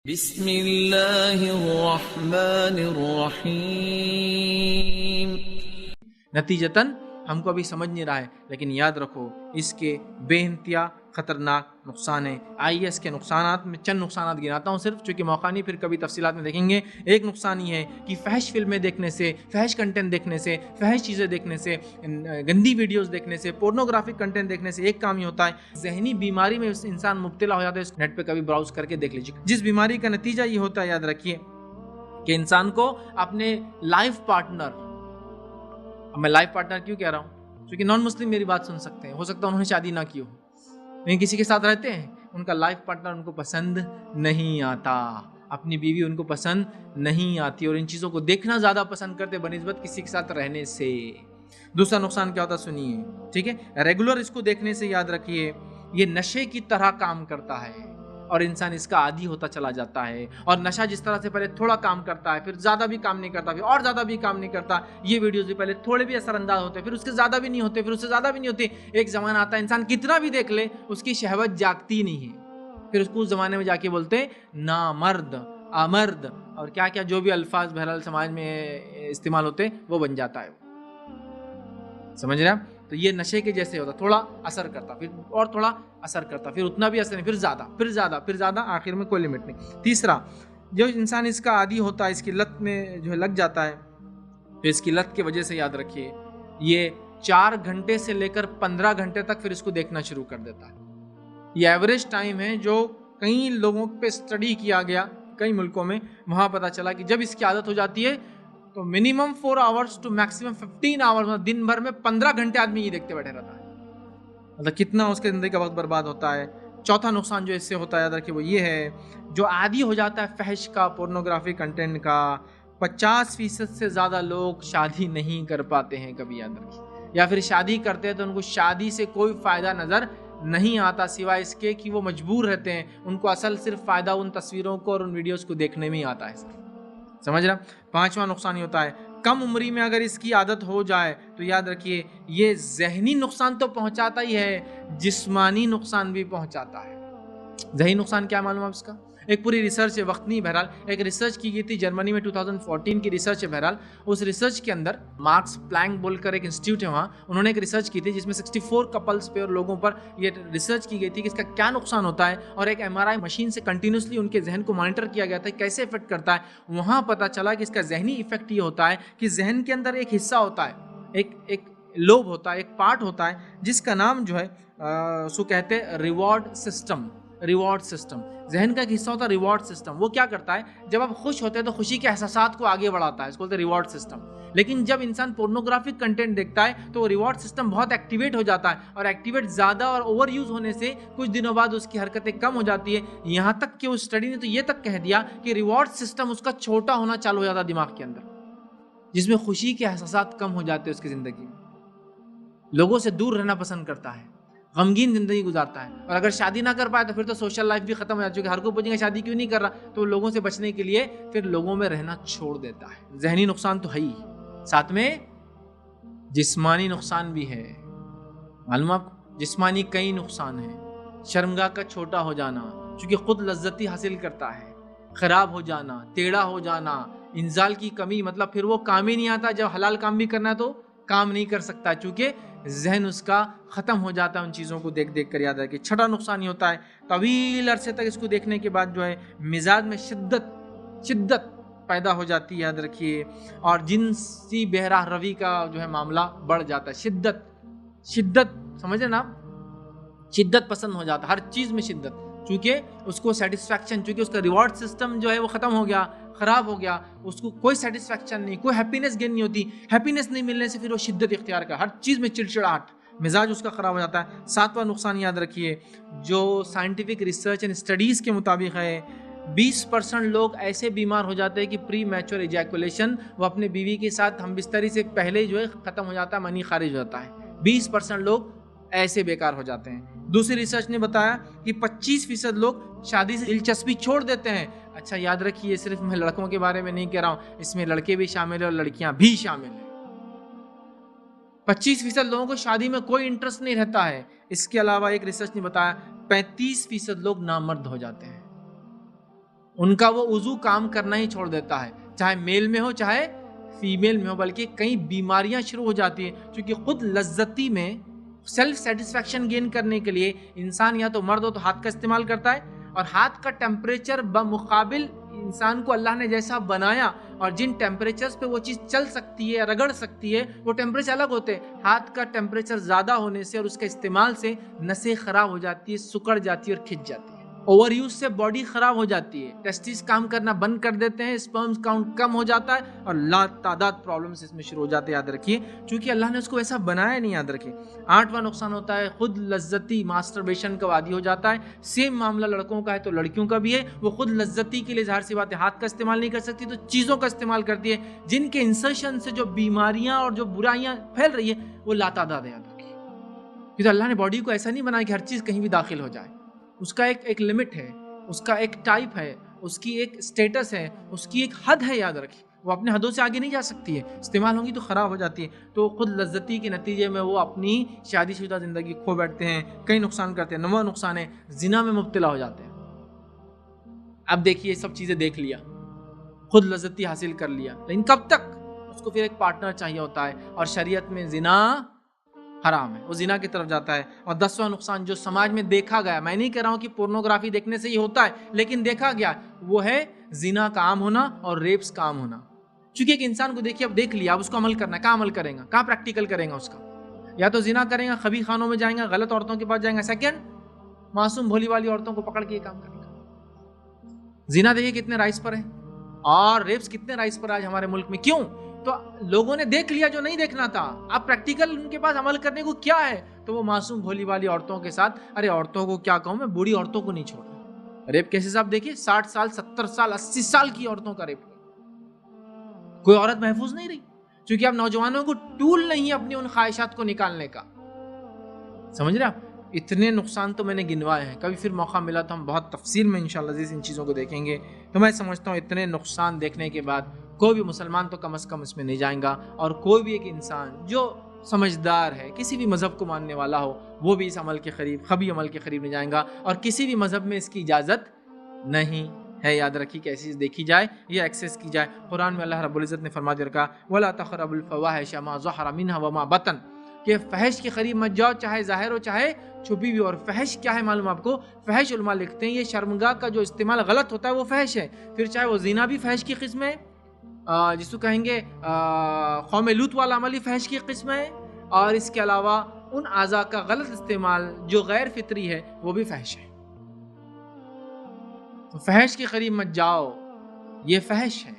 बिस्मिल्लाहिर्रहमानिर्रहीम। नतीजतन हमको अभी समझ नहीं रहा है, लेकिन याद रखो इसके बेइंतहा खतरनाक नुकसान हैं। आइए इसके नुकसानात में चंद नुकसानात गिनाता हूँ सिर्फ, चूँकि मौका नहीं, फिर कभी तफसीलात में देखेंगे। एक नुकसान ये है कि फहश फिल्में देखने से, फहश कंटेंट देखने से, फहश चीज़ें देखने से, गंदी वीडियोज़ देखने से, पोर्नोग्राफिक कंटेंट देखने से एक काम ही होता है, जहनी बीमारी में इंसान मुब्तला हो जाता है। नेट पर कभी ब्राउज करके देख लीजिए। जिस बीमारी का नतीजा ये होता है, याद रखिए कि इंसान को अपने लाइफ पार्टनर, मैं लाइफ पार्टनर क्यों कह रहा हूँ, क्योंकि नॉन मुस्लिम मेरी बात सुन सकते हैं, हो सकता है उन्होंने शादी ना की हो, लेकिन किसी के साथ रहते हैं, उनका लाइफ पार्टनर उनको पसंद नहीं आता, अपनी बीवी उनको पसंद नहीं आती, और इन चीज़ों को देखना ज़्यादा पसंद करते बनिस्बत किसी के साथ रहने से। दूसरा नुकसान क्या होता सुनिए, ठीक है। रेगुलर इसको देखने से, याद रखिए, ये नशे की तरह काम करता है और इंसान इसका आदी होता चला जाता है। और नशा जिस तरह से पहले थोड़ा काम करता है, फिर ज़्यादा भी काम नहीं करता, फिर और ज़्यादा भी काम नहीं करता, ये वीडियोस भी पहले थोड़े भी असरअंदाज होते, फिर उसके ज़्यादा भी नहीं होते, फिर उससे ज़्यादा भी नहीं होते। एक ज़माना आता है इंसान कितना भी देख ले उसकी शहवत जागती नहीं है, फिर उसको उस ज़माने में जाके बोलते नामर्द, अमर्द और क्या क्या जो भी अल्फाज बहरहाल समाज में इस्तेमाल होते वो बन जाता है। समझ रहे हैं? तो ये नशे के जैसे होता, थोड़ा असर करता, फिर और थोड़ा असर करता, फिर उतना भी असर नहीं, फिर ज़्यादा, फिर ज़्यादा, फिर ज़्यादा, आखिर में कोई लिमिट नहीं। तीसरा, जो इंसान इसका आदी होता है, इसकी लत में जो है लग जाता है, तो इसकी लत की वजह से, याद रखिए, ये 4 घंटे से लेकर 15 घंटे तक फिर इसको देखना शुरू कर देता है। ये एवरेज टाइम है जो कई लोगों पे स्टडी किया गया, कई मुल्कों में, वहाँ पता चला कि जब इसकी आदत हो जाती है तो minimum 4 hours to maximum 15 hours, मतलब दिन भर में 15 घंटे आदमी ये देखते बैठे रहता है। मतलब कितना उसके ज़िंदगी का वक्त बर्बाद होता है। चौथा नुकसान जो इससे होता है, याद रखिए, वो ये है, जो आदी हो जाता है फहश का, पोर्नोग्राफी कंटेंट का, 50% से ज़्यादा लोग शादी नहीं कर पाते हैं कभी, याद रखिए, या फिर शादी करते हैं तो उनको शादी से कोई फ़ायदा नज़र नहीं आता, सिवाय इसके कि वो मजबूर रहते हैं। उनको असल सिर्फ फ़ायदा उन तस्वीरों को और उन वीडियोज़ को देखने में ही आता है। समझ रहा? 5वां नुकसान ये होता है, कम उम्री में अगर इसकी आदत हो जाए तो याद रखिए ये जहनी नुकसान तो पहुंचाता ही है, जिस्मानी नुकसान भी पहुंचाता है। जहनी नुकसान क्या मालूम है इसका? एक पूरी रिसर्च है, वक्त नहीं, बहरहाल एक रिसर्च की गई थी जर्मनी में, 2014 की रिसर्च है। बहरहाल उस रिसर्च के अंदर मार्क्स प्लैंक बोलकर एक इंस्टीट्यूट है, वहाँ उन्होंने एक रिसर्च की थी जिसमें 64 कपल्स पे और लोगों पर ये रिसर्च की गई थी कि इसका क्या नुकसान होता है, और एक MRI मशीन से कंटिन्यूसली उनके जहन को मॉनिटर किया गया था कैसे इफेक्ट करता है। वहाँ पता चला कि इसका जहनी इफेक्ट ये होता है कि जहन के अंदर एक हिस्सा होता है, एक लोब होता है, एक पार्ट होता है, जिसका नाम जो है उसको कहते हैं रिवॉर्ड सिस्टम। रिवॉर्ड सिस्टम जहन का एक हिस्सा होता है, रिवॉर्ड सिस्टम। वो क्या करता है, जब आप खुश होते हैं तो खुशी के एहसासात को आगे बढ़ाता है, इसको बोलते हैं रिवॉर्ड सिस्टम। लेकिन जब इंसान पोर्नोग्राफिक कंटेंट देखता है तो रिवॉर्ड सिस्टम बहुत एक्टिवेट हो जाता है, और एक्टिवेट ज़्यादा और ओवर यूज होने से कुछ दिनों बाद उसकी हरकतें कम हो जाती है। यहाँ तक कि उस स्टडी ने तो ये तक कह दिया कि रिवॉर्ड सिस्टम उसका छोटा होना चालू हो जाता है दिमाग के अंदर, जिसमें खुशी के एहसासात कम हो जाते हैं उसकी ज़िंदगी में। लोगों से दूर रहना पसंद करता है, गमगीन जिंदगी गुजारता है, और अगर शादी ना कर पाए तो फिर तो सोशल लाइफ भी खत्म हो जाती है। हर कोई पूछेगा शादी क्यों नहीं कर रहा, तो लोगों से बचने के लिए फिर लोगों में रहना छोड़ देता है। जहनी नुकसान तो है ही, साथ में जिस्मानी नुकसान भी है। मालूम आपको, जिस्मानी कई नुकसान है। शर्मगाह का छोटा हो जाना, क्योंकि खुद लज्जती हासिल करता है, खराब हो जाना, टेढ़ा हो जाना, इंजाल की कमी, मतलब फिर वो काम ही नहीं आता, जब हलाल काम भी करना तो काम नहीं कर सकता, चूंकि जहन उसका ख़त्म हो जाता है उन चीज़ों को देख देख कर। याद रखिए, छठा नुकसान ये होता है, तवील अरसे तक इसको देखने के बाद जो है मिजाज में शिद्दत पैदा हो जाती है, याद रखिए, और जिनसी बेहरा रवि का जो है मामला बढ़ जाता है। शिद्दत समझे ना, शिद्दत पसंद हो जाता है, हर चीज़ में शिद्दत, चूँकि उसको सेटिस्फैक्शन, चूँकि उसका रिवॉर्ड सिस्टम जो है वो ख़त्म हो गया, ख़राब हो गया, उसको कोई सेटिस्फैक्शन नहीं, कोई हैप्पीनेस गेन नहीं होती। हैप्पीनेस नहीं मिलने से फिर वो शिद्दत इख्तियार कर, हर चीज़ में चिड़चिड़ाहट, मिजाज उसका ख़राब हो जाता है। 7वां नुकसान याद रखिए, जो साइंटिफिक रिसर्च एंड स्टडीज़ के मुताबिक है, 20% लोग ऐसे बीमार हो जाते हैं कि प्री मैच्योर इजैकुलेशन, वो अपने बीवी के साथ हमबिस्तरी से पहले जो है ख़त्म हो जाता है, मनी खारिज हो जाता है। 20% लोग ऐसे बेकार हो जाते हैं। दूसरी रिसर्च ने बताया कि 25% लोग शादी से दिलचस्पी छोड़ देते हैं। अच्छा याद रखिए, सिर्फ मैं लड़कों के बारे में नहीं कह रहा हूं, इसमें लड़के भी शामिल है और लड़कियां भी शामिल है। 25% लोगों को शादी में कोई इंटरेस्ट नहीं रहता है। इसके अलावा एक रिसर्च ने बताया 35% लोग नामर्द हो जाते हैं। उनका वो उजू काम करना ही छोड़ देता है, चाहे मेल में हो चाहे फीमेल में हो, बल्कि कई बीमारियां शुरू हो जाती हैं, क्योंकि खुद लज्जती में सेल्फ सेटिस्फैक्शन गेन करने के लिए इंसान या तो मर्द हो तो हाथ का इस्तेमाल करता है, और हाथ का टेम्परेचर बमुकाबिल इंसान को अल्लाह ने जैसा बनाया और जिन टेम्परेचर्स पे वो चीज़ चल सकती है, रगड़ सकती है, वो टेम्परेचर अलग होते हैं। हाथ का टेम्परेचर ज़्यादा होने से और उसके इस्तेमाल से नसें ख़राब हो जाती है, सिकुड़ जाती है और खिंच जाती है। ओवर यूज से बॉडी खराब हो जाती है, टेस्टिस काम करना बंद कर देते हैं, स्पर्म्स काउंट कम हो जाता है और तादाद प्रॉब्लम्स इसमें शुरू हो जाते हैं। याद रखिए, क्योंकि अल्लाह ने उसको ऐसा बनाया नहीं। याद रखिए, 8वां नुकसान होता है खुद लज्जती मास्टरबेशन का आदी हो जाता है। सेम मामला लड़कों का है तो लड़कियों का भी है। वो खुद लज्जती के लिए ज़ाहिर सी बात है हाथ का इस्तेमाल नहीं कर सकती, तो चीज़ों का इस्तेमाल करती है, जिनके इंसर्शन से जो बीमारियां और जो बुराइयां फैल रही है वो लातादाद है। याद रखिए, क्योंकि अल्लाह ने बॉडी को ऐसा नहीं बनाया कि हर चीज़ कहीं भी दाखिल हो जाए। उसका एक लिमिट है, उसका एक टाइप है, उसकी एक स्टेटस है, उसकी एक हद है। याद रखिए, वो अपने हदों से आगे नहीं जा सकती है, इस्तेमाल होंगी तो ख़राब हो जाती है। तो खुद लज्जती के नतीजे में वो अपनी शादीशुदा ज़िंदगी खो बैठते हैं, कई नुकसान करते हैं। 9वां नुकसान है जिना में मुब्तला हो जाते हैं। अब देखिए, सब चीज़ें देख लिया, खुद लज्जती हासिल कर लिया, लेकिन कब तक? उसको फिर एक पार्टनर चाहिए होता है, और शरीयत में जिना हराम है, वो जिना की तरफ जाता है। और 10वां नुकसान जो समाज में देखा गया, मैं नहीं कह रहा हूँ कि पोर्नोग्राफी देखने से ही होता है, लेकिन देखा गया, वो है जिना का आम होना और रेप्स का आम होना। क्योंकि एक इंसान को देखिए, अब देख लिया, अब उसको अमल करना है, कहाँ अमल करेगा, कहाँ प्रैक्टिकल करेगा उसका? या तो जिना करेगा, खबी खानों में जाएगा, गलत औरतों के पास जाएगा। सेकेंड, मासूम भोली वाली औरतों को पकड़ के ये काम करेगा। जिना देखिए कितने राइस पर है, और रेप्स कितने राइस पर आज हमारे मुल्क में। क्यों? तो लोगों ने देख लिया जो नहीं देखना था। अब प्रैक्टिकल उनके पास अमल करने को क्या है? तो वो मासूम भोली वाली औरतों के साथ, अरे औरतों को क्या कहूं मैं, बूढ़ी औरतों को नहीं छोड़ा। रेप केसेस आप देखिए, 60 साल 70 साल 80 साल की औरतों का रेप। कोई औरत महफूज नहीं रही, क्योंकि अब नौजवानों को टूल नहीं अपनी उन ख्वाहिशात को निकालने का। समझ रहे आप? इतने नुकसान तो मैंने गिनवाए हैं, कभी फिर मौका मिला तो हम बहुत तफसील में इंशाल्लाह इन चीज़ों को देखेंगे। तो मैं समझता हूँ इतने नुकसान देखने के बाद कोई भी मुसलमान तो कम से कम इसमें नहीं जाएगा, और कोई भी एक इंसान जो समझदार है, किसी भी मज़हब को मानने वाला हो, वो भी इस अमल के करीब, खबी अमल के करीब नहीं जाएगा, और किसी भी मज़हब में इसकी इजाज़त नहीं है। याद रखिए, कैसी चीज़ देखी जाए या एक्सेस की जाए। कुरान में अल्लाह रब्बुल इज़्ज़त ने फरमा दिया रखा, वला तक़रबुल फ़वाहिश मा ज़हरा मिन्हा व मा बतन, कि फहश के करीब मत जाओ, चाहे ज़ाहिर हो चाहे छुपी भी। और फहश क्या है मालूम आपको? फहश उलमा लिखते हैं ये शर्मगाह का जो इस्तेमाल गलत होता है वो फहश है। फिर चाहे वो ज़िना भी फहश की किस्म है, जिसको कहेंगे कौम लूत वाला अमल ही फहश की किस्म है, और इसके अलावा उन आज़ा का गलत इस्तेमाल जो गैर फितरी है वो भी फहश है। तो फहश के करीब मत जाओ, ये फहश है।